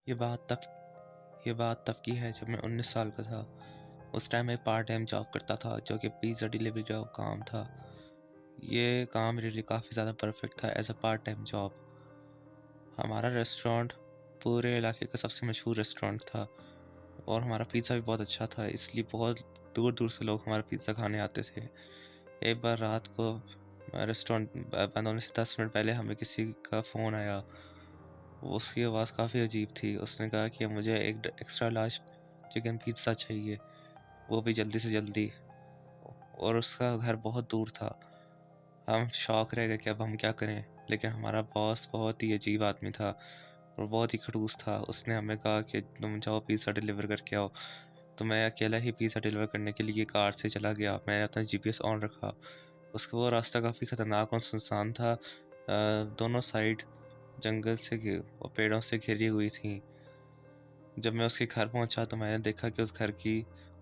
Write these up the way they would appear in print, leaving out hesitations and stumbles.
ये बात तब ये बात तब की है जब मैं 19 साल का था। उस टाइम मैं पार्ट टाइम जॉब करता था जो कि पिज़्ज़ा डिलीवरी का काम था। ये काम मेरे लिए काफ़ी ज़्यादा परफेक्ट था as a part time job. हमारा रेस्टोरेंट पूरे इलाके का सबसे मशहूर रेस्टोरेंट था और हमारा पिज़्ज़ा भी बहुत अच्छा था, इसलिए बहुत दूर-दूर से लोग हमारा पिज़्ज़ा खाने आते थे। एक बार रात को रेस्टोरेंट बंद होने से 10 मिनट पहले हमें किसी का फ़ोन आया। उसकी आवाज़ काफ़ी अजीब थी। उसने कहा कि मुझे एक एक्स्ट्रा लार्ज चिकन पिज़्ज़ा चाहिए, वो भी जल्दी से जल्दी, और उसका घर बहुत दूर था। हम शॉक रह गए कि अब हम क्या करें? लेकिन हमारा बॉस बहुत ही अजीब आदमी था और बहुत ही खड़ूस था। उसने हमें कहा कि तुम जाओ पिज़्ज़ा डिलीवर करके आओ। तो मैं अकेला ही पिज़्ज़ा डिलीवर करने के लिए कार से चला गया। मैंने अपना जीपीएस ऑन रखा। उसका वो रास्ता काफ़ी ख़तरनाक और सुनसान था। दोनों साइड जंगल से और पेड़ों से घिरी हुई थी। जब मैं उसके घर पहुंचा तो मैंने देखा कि उस घर की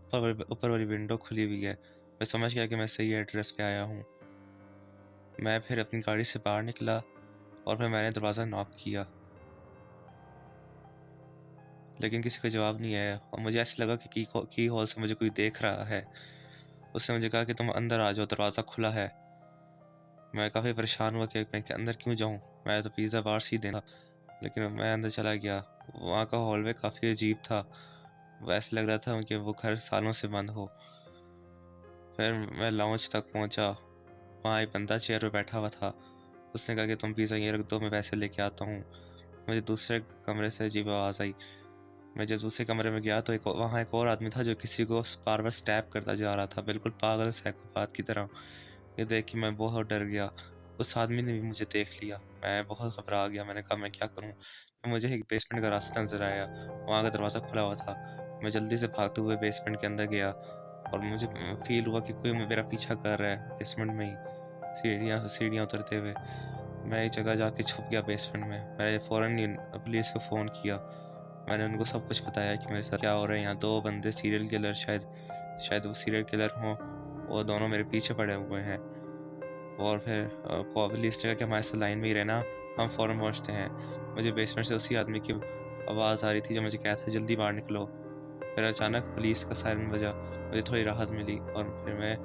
ऊपर वाली विंडो खुली हुई है। मैं समझ गया कि मैं सही एड्रेस पे आया हूँ। मैं फिर अपनी गाड़ी से बाहर निकला और फिर मैंने दरवाज़ा नॉक किया, लेकिन किसी का जवाब नहीं आया और मुझे ऐसा लगा कि की होल से मुझे कोई देख रहा है। उसने मुझे कहा कि तुम अंदर आ जाओ, दरवाज़ा खुला है। मैं काफ़ी परेशान हुआ कि मैं अंदर क्यों जाऊँ? मैं तो पिज़्ज़ा बाहर से ही देना, लेकिन मैं अंदर चला गया। वहाँ का हॉलवे काफ़ी अजीब था। वैसे लग रहा था कि वो घर सालों से बंद हो। फिर मैं लाउंज तक पहुँचा। वहाँ एक बंदा चेयर पे बैठा हुआ था। उसने कहा कि तुम पिज़्ज़ा यहीं रख दो, मैं पैसे लेके आता हूँ। मुझे दूसरे कमरे से अजीब आवाज़ आई। मैं जब दूसरे कमरे में गया तो वहाँ एक और आदमी था जो किसी को बार-बार स्टैब करता जा रहा था, बिल्कुल पागल साइकोपाथ की तरह। ये देख के मैं बहुत डर गया। उस आदमी ने भी मुझे देख लिया। मैं बहुत घबरा गया। मैंने कहा मैं क्या करूँ? फिर मुझे एक बेसमेंट का रास्ता नज़र आया। वहाँ का दरवाज़ा खुला हुआ था। मैं जल्दी से भागते हुए बेसमेंट के अंदर गया और मुझे फ़ील हुआ कि कोई मेरा पीछा कर रहा है बेसमेंट में ही, सीढ़ियाँ सीढ़ियाँ उतरते हुए। मैं एक जगह जाके छुप गया बेसमेंट में। मैंने फ़ौरन ही पुलिस को फ़ोन किया। मैंने उनको सब कुछ बताया कि मेरे साथ क्या हो रहा है। यहाँ 2 बंदे सीरियल किलर, शायद शायद वो सीरियल किलर हों। वो दोनों मेरे पीछे पड़े हुए हैं। और फिर पुलिस ने कहा कि हमारे साथ लाइन में ही रहना, हम फ़ौरन पहुँचते हैं। मुझे बेसमेंट से उसी आदमी की आवाज़ आ रही थी जो मुझे कहा था जल्दी बाहर निकलो। फिर अचानक पुलिस का सायरन बजा। मुझे थोड़ी राहत मिली और फिर मैं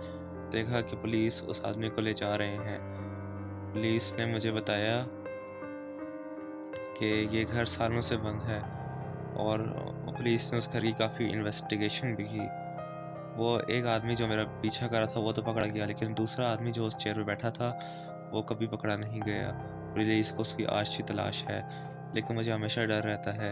देखा कि पुलिस उस आदमी को ले जा रहे हैं। पुलिस ने मुझे बताया कि ये घर सालों से बंद है और पुलिस ने उस घर की काफ़ी इन्वेस्टिगेशन भी की। वो एक आदमी जो मेरा पीछा कर रहा था वो तो पकड़ा गया, लेकिन दूसरा आदमी जो उस चेयर पे बैठा था वो कभी पकड़ा नहीं गया। पुलिस को उसकी आज भी तलाश है, लेकिन मुझे हमेशा डर रहता है